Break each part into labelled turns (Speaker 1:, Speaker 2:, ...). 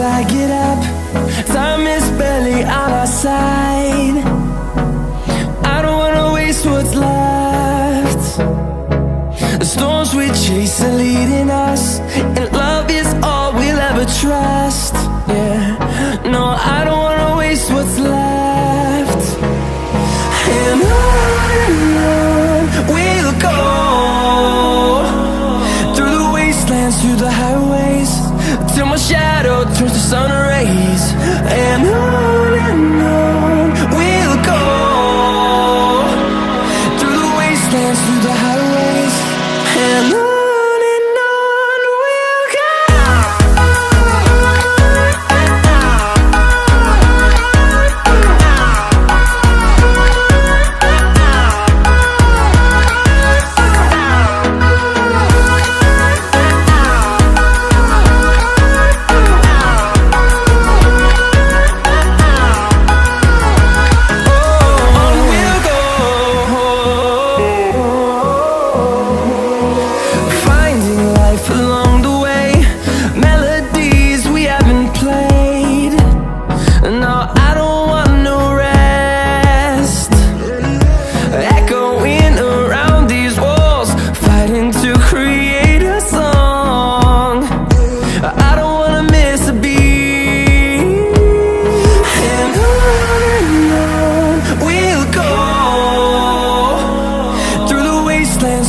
Speaker 1: I get up. Time is barely on our side. I don't wanna waste what's left. The storms we chase are leading us, and love is all we'll ever trust. Yeah, no, I don't wanna waste what's left. And on we'll go, through the wastelands, through the highways, till my shadow turns to sun rays. And on we'll go, through the wastelands, through the highways, and on we'll go.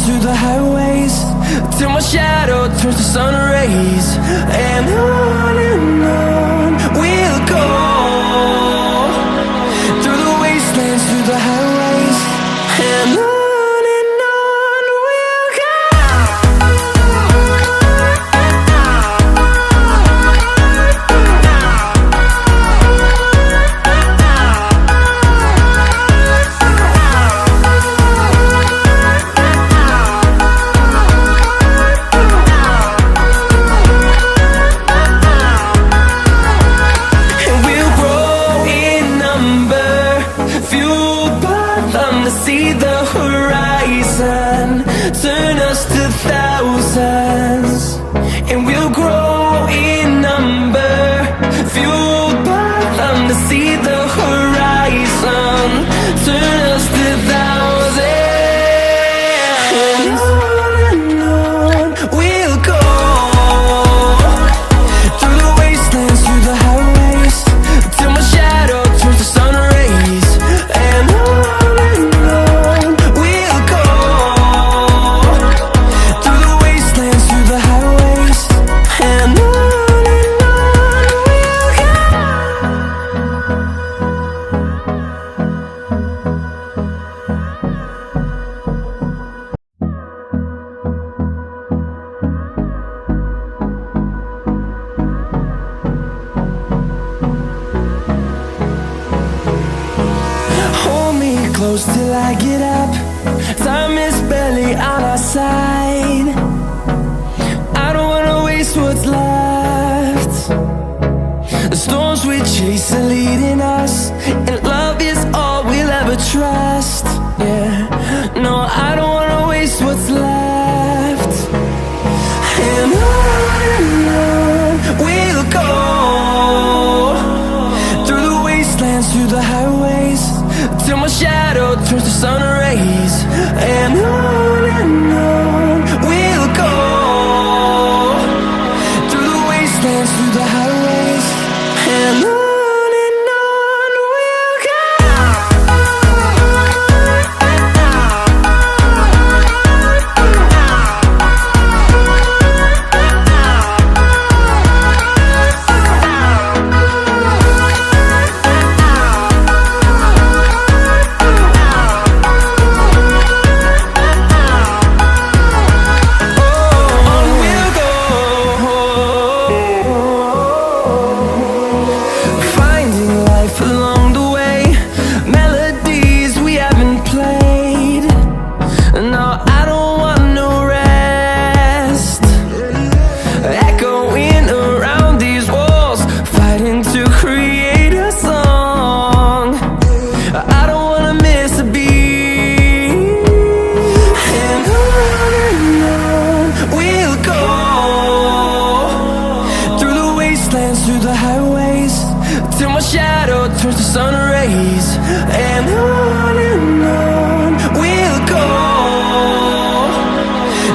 Speaker 1: Through the highways, till my shadow turns to sun rays. And on we'll go, through the wastelands, through the highways, and on we'll go. See the horizon, turn us to thousands, and we'll grow in number, fueled by them. To see the horizon, turn us to thousands, and on we'll go, through the wastelands, through the highways, till my shadow turns to sun rays. And on close till I get up. Time is barely on our side. I don't wanna waste what's left. The storms we chase are leading us, and love is all we'll ever trust. Yeah, no, I don't wanna waste what's left. And on we'll go, through the wastelands, through the highways, till my shadow turns to sun rays. And on we'll go, through the wastelands, through the highways, and on we'll go. shadow turns to sun rays, and on we'll go,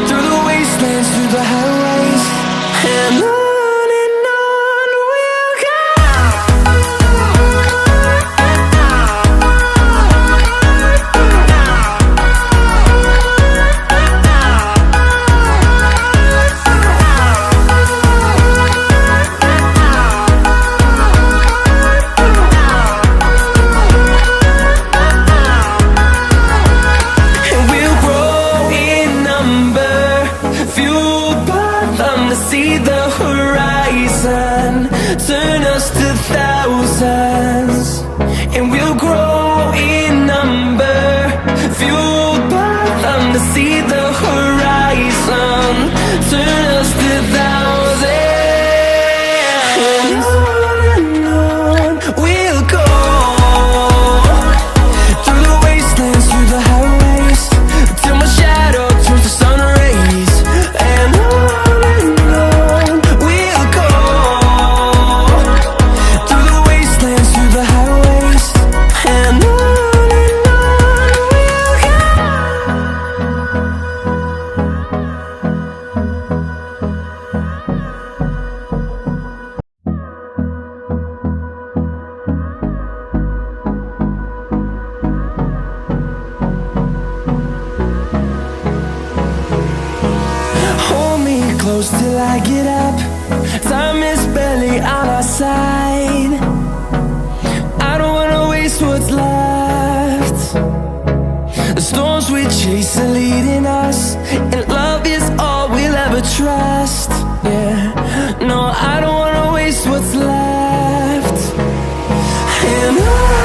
Speaker 1: through the wastelands, through the highways, and on we'll go. See the horizon, turn us to thousands, and we'll grow in number, fueled by them to see the horizon, turn us to thousands, and on we'll go, through the wastelands, through the highways, till my shadow turns to sun rays, and on close till I get up. Time is barely on our side. I don't wanna waste what's left. The storms we chase are leading us, and love is all we'll ever trust. Yeah, no, I don't wanna waste what's left. And on